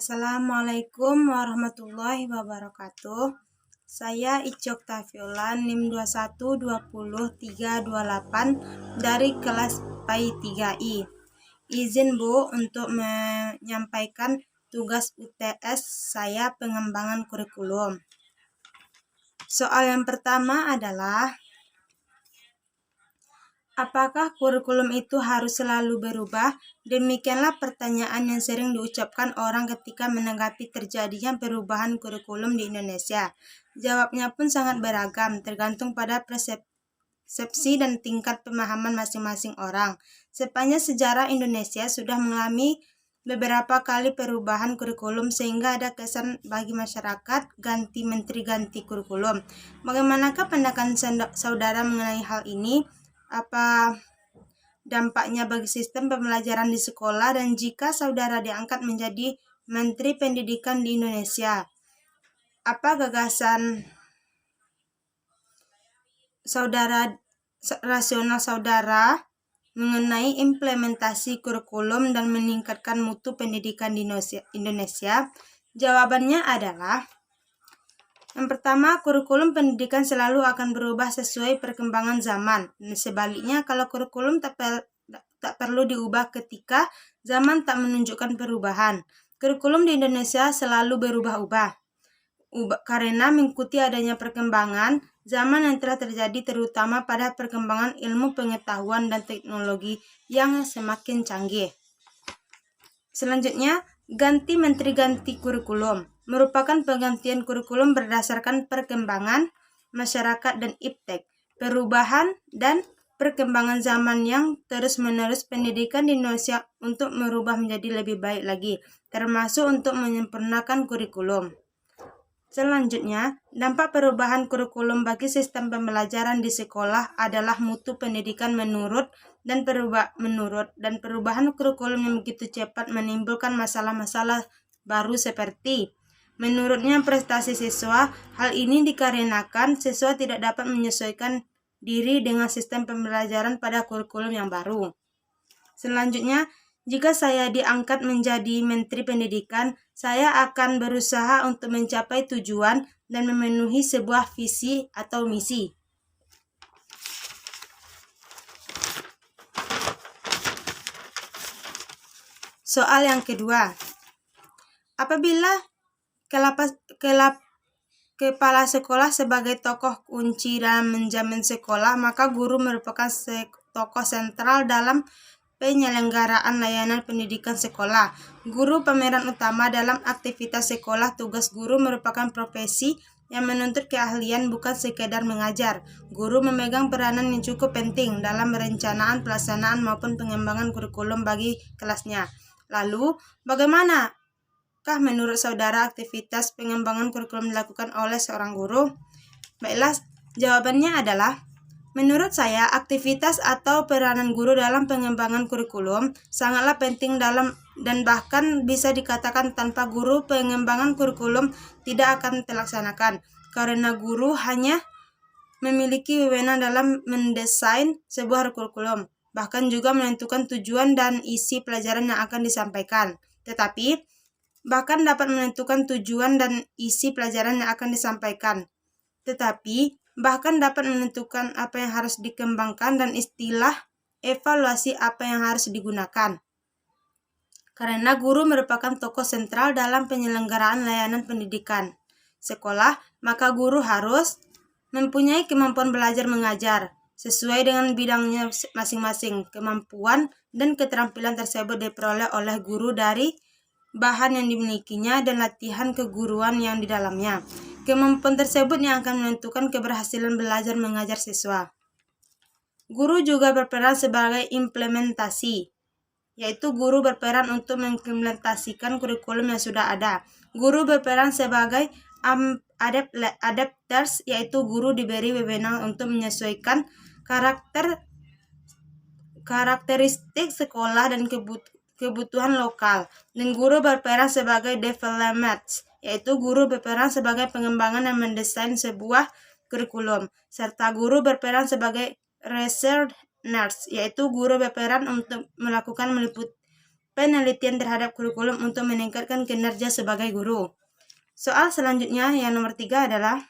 Assalamualaikum warahmatullahi wabarakatuh. Saya Icok Tafiola, NIM 2120-328 dari kelas PAI 3I. Izin Bu untuk menyampaikan tugas UTS saya pengembangan kurikulum. Soal yang pertama adalah, apakah kurikulum itu harus selalu berubah? Demikianlah pertanyaan yang sering diucapkan orang ketika menanggapi terjadinya perubahan kurikulum di Indonesia. Jawabnya pun sangat beragam, tergantung pada persepsi dan tingkat pemahaman masing-masing orang. Sepanjang sejarah Indonesia sudah mengalami beberapa kali perubahan kurikulum sehingga ada kesan bagi masyarakat ganti menteri ganti kurikulum. Bagaimanakah pandangan saudara mengenai hal ini? Apa dampaknya bagi sistem pembelajaran di sekolah, dan jika saudara diangkat menjadi Menteri Pendidikan di Indonesia, apa gagasan rasional saudara mengenai implementasi kurikulum dan meningkatkan mutu pendidikan di Indonesia? Jawabannya adalah, yang pertama, kurikulum pendidikan selalu akan berubah sesuai perkembangan zaman. Dan sebaliknya, kalau kurikulum tak perlu diubah ketika zaman tak menunjukkan perubahan. Kurikulum di Indonesia selalu berubah-ubah karena mengikuti adanya perkembangan zaman yang telah terjadi, terutama pada perkembangan ilmu pengetahuan dan teknologi yang semakin canggih. Selanjutnya, ganti menteri ganti kurikulum merupakan penggantian kurikulum berdasarkan perkembangan masyarakat dan iptek, perubahan dan perkembangan zaman yang terus-menerus pendidikan di Indonesia untuk merubah menjadi lebih baik lagi, termasuk untuk menyempurnakan kurikulum. Selanjutnya, dampak perubahan kurikulum bagi sistem pembelajaran di sekolah adalah mutu pendidikan menurun dan perubahan kurikulum yang begitu cepat menimbulkan masalah-masalah baru seperti menurunnya prestasi siswa. Hal ini dikarenakan siswa tidak dapat menyesuaikan diri dengan sistem pembelajaran pada kurikulum yang baru. Selanjutnya, jika saya diangkat menjadi Menteri Pendidikan, saya akan berusaha untuk mencapai tujuan dan memenuhi sebuah visi atau misi. Soal yang kedua, apabila kepala sekolah sebagai tokoh kunci dalam menjamin sekolah, maka guru merupakan tokoh sentral dalam penyelenggaraan layanan pendidikan sekolah. Guru pemeran utama dalam aktivitas sekolah. Tugas guru merupakan profesi yang menuntut keahlian, bukan sekedar mengajar. Guru memegang peranan yang cukup penting dalam perencanaan, pelaksanaan maupun pengembangan kurikulum bagi kelasnya. Lalu, bagaimanakah menurut saudara aktivitas pengembangan kurikulum dilakukan oleh seorang guru? Baiklah, jawabannya adalah, menurut saya, aktivitas atau peranan guru dalam pengembangan kurikulum sangatlah penting dan bahkan bisa dikatakan tanpa guru pengembangan kurikulum tidak akan terlaksanakan, karena guru hanya memiliki wewenang dalam mendesain sebuah kurikulum, bahkan juga menentukan tujuan dan isi pelajaran yang akan disampaikan. Tetapi bahkan dapat menentukan tujuan dan isi pelajaran yang akan disampaikan. Bahkan dapat menentukan apa yang harus dikembangkan dan istilah evaluasi apa yang harus digunakan. Karena guru merupakan tokoh sentral dalam penyelenggaraan layanan pendidikan sekolah, maka guru harus mempunyai kemampuan belajar mengajar sesuai dengan bidangnya masing-masing. Kemampuan dan keterampilan tersebut diperoleh oleh guru dari bahan yang dimilikinya dan latihan keguruan yang di dalamnya. Kemampuan tersebut yang akan menentukan keberhasilan belajar mengajar siswa. Guru juga berperan sebagai implementasi, yaitu guru berperan untuk mengimplementasikan kurikulum yang sudah ada. Guru berperan sebagai adapters, yaitu guru diberi wewenang untuk menyesuaikan karakteristik sekolah dan kebutuhan lokal. Dan guru berperan sebagai developers, yaitu guru berperan sebagai pengembangan dan mendesain sebuah kurikulum. Serta guru berperan sebagai researchers, yaitu guru berperan untuk melakukan penelitian terhadap kurikulum untuk meningkatkan kinerja sebagai guru. Soal selanjutnya yang nomor 3 adalah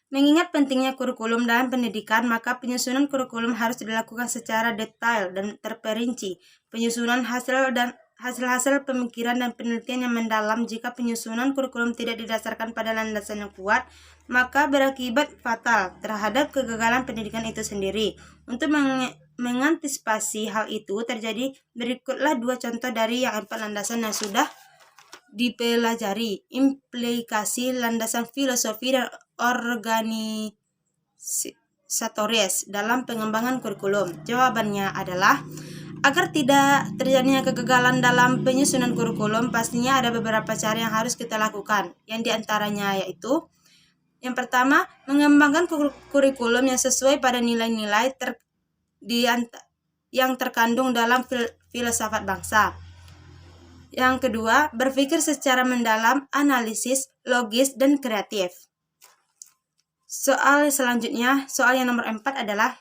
mengingat pentingnya kurikulum dalam pendidikan, maka penyusunan kurikulum harus dilakukan secara detail dan terperinci. Penyusunan hasil-hasil pemikiran dan penelitian yang mendalam. Jika penyusunan kurikulum tidak didasarkan pada landasan yang kuat, maka berakibat fatal terhadap kegagalan pendidikan itu sendiri. Untuk mengantisipasi hal itu terjadi, berikutlah 2 contoh dari yang 4 landasan yang sudah dipelajari. Implikasi landasan filosofi dan organisatoris dalam pengembangan kurikulum. Jawabannya adalah, agar tidak terjadinya kegagalan dalam penyusunan kurikulum, pastinya ada beberapa cara yang harus kita lakukan. Yang diantaranya yaitu, yang pertama, mengembangkan kurikulum yang sesuai pada nilai-nilai yang terkandung dalam filsafat bangsa. Yang kedua, berpikir secara mendalam, analisis, logis, dan kreatif. Soal selanjutnya, soal yang nomor 4 adalah,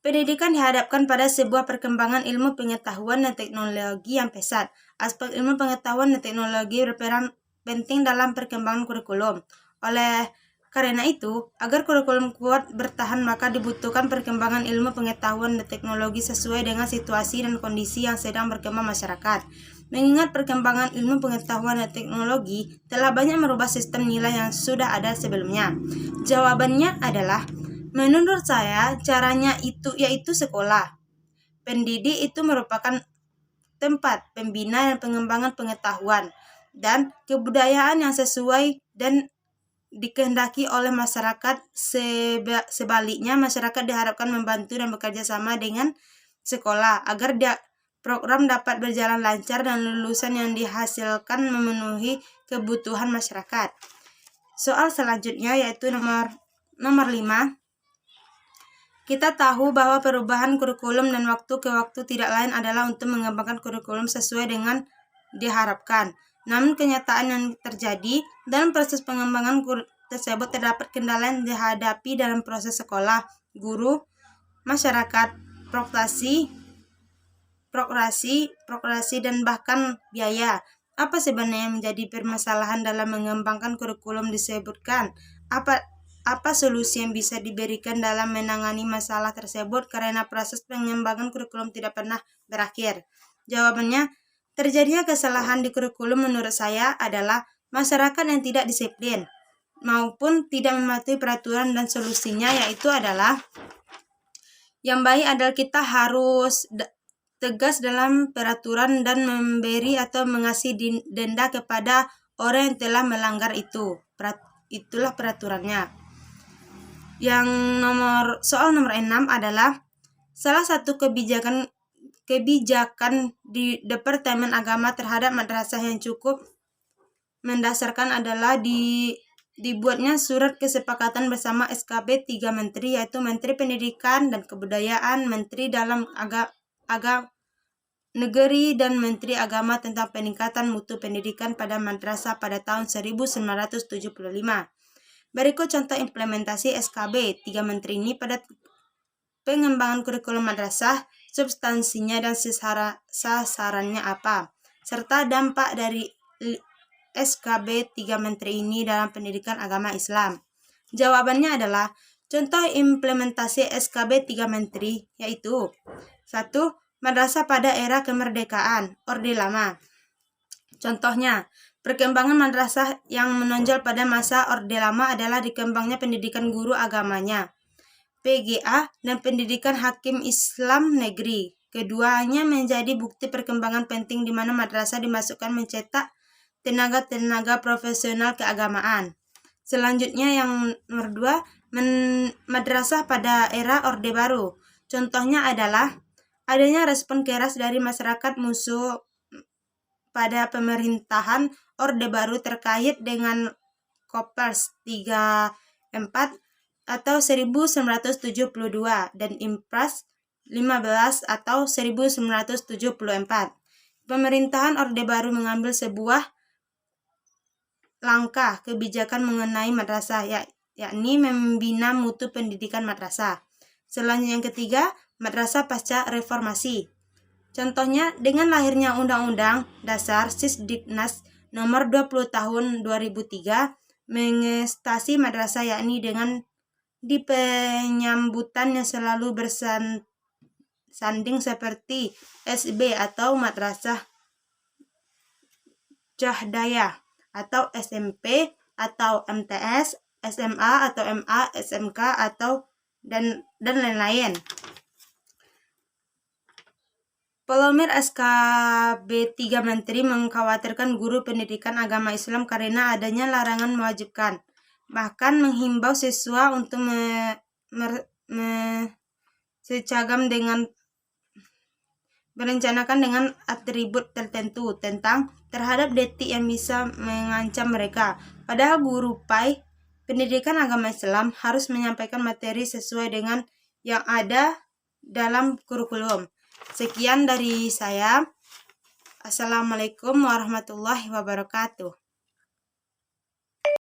pendidikan dihadapkan pada sebuah perkembangan ilmu pengetahuan dan teknologi yang pesat. Aspek ilmu pengetahuan dan teknologi berperan penting dalam perkembangan kurikulum. Oleh karena itu, agar kurikulum kuat bertahan, maka dibutuhkan perkembangan ilmu pengetahuan dan teknologi sesuai dengan situasi dan kondisi yang sedang berkembang masyarakat. Mengingat perkembangan ilmu pengetahuan dan teknologi telah banyak merubah sistem nilai yang sudah ada sebelumnya. Jawabannya adalah, menurut saya, caranya yaitu sekolah. Pendidik itu merupakan tempat pembina dan pengembangan pengetahuan dan kebudayaan yang sesuai dan dikehendaki oleh masyarakat. Sebaliknya, masyarakat diharapkan membantu dan bekerja sama dengan sekolah agar program dapat berjalan lancar dan lulusan yang dihasilkan memenuhi kebutuhan masyarakat. Soal selanjutnya yaitu nomor 5. Kita tahu bahwa perubahan kurikulum dan waktu ke waktu tidak lain adalah untuk mengembangkan kurikulum sesuai dengan diharapkan. Namun kenyataan yang terjadi dalam proses pengembangan tersebut terdapat kendala yang dihadapi dalam proses sekolah, guru, masyarakat, prokrasi, dan bahkan biaya. Apa sebenarnya yang menjadi permasalahan dalam mengembangkan kurikulum disebutkan? Apa solusi yang bisa diberikan dalam menangani masalah tersebut karena proses pengembangan kurikulum tidak pernah berakhir? Jawabannya, terjadinya kesalahan di kurikulum menurut saya adalah masyarakat yang tidak disiplin maupun tidak mematuhi peraturan, dan solusinya yaitu adalah, yang baik adalah kita harus tegas dalam peraturan dan memberi atau mengasih denda kepada orang yang telah melanggar itu. Itulah peraturannya. Soal nomor 6 adalah, salah satu kebijakan di Departemen Agama terhadap madrasah yang cukup mendasarkan adalah dibuatnya surat kesepakatan bersama SKB 3 Menteri, yaitu Menteri Pendidikan dan Kebudayaan, Menteri Dalam Negeri, dan Menteri Agama tentang peningkatan mutu pendidikan pada madrasah pada tahun 1975. Berikut contoh implementasi SKB 3 Menteri ini pada pengembangan kurikulum madrasah, substansinya dan sasarannya apa, serta dampak dari SKB 3 Menteri ini dalam pendidikan agama Islam. Jawabannya adalah, contoh implementasi SKB 3 Menteri yaitu, 1. Madrasah pada era kemerdekaan, Orde Lama. Contohnya, perkembangan madrasah yang menonjol pada masa Orde Lama adalah dikembangnya pendidikan guru agamanya, PGA, dan pendidikan hakim Islam negeri. Keduanya menjadi bukti perkembangan penting di mana madrasah dimasukkan mencetak tenaga-tenaga profesional keagamaan. Selanjutnya yang nomor 2, madrasah pada era Orde Baru. Contohnya adalah adanya respon keras dari masyarakat musuh pada pemerintahan Orde Baru terkait dengan Koppers 34 atau 1972 dan Impres 15 atau 1974. Pemerintahan Orde Baru mengambil sebuah langkah kebijakan mengenai madrasah, yakni membina mutu pendidikan madrasah. Selanjutnya yang ketiga, madrasah pasca reformasi. Contohnya, dengan lahirnya Undang-Undang Dasar Sisdiknas Nomor 20 Tahun 2003 mengestasi madrasah, yakni dengan di penyambutan yang selalu bersanding seperti SB atau Madrasah Cahdaya, atau SMP atau MTS, SMA atau MA, SMK atau dan lain-lain. Pelomir SKB 3 Menteri mengkhawatirkan guru pendidikan agama Islam karena adanya larangan mewajibkan, bahkan menghimbau siswa untuk secagam dengan merencanakan dengan atribut tertentu terhadap detik yang bisa mengancam mereka. Padahal guru PAI pendidikan agama Islam harus menyampaikan materi sesuai dengan yang ada dalam kurikulum. Sekian dari saya. Assalamualaikum warahmatullahi wabarakatuh.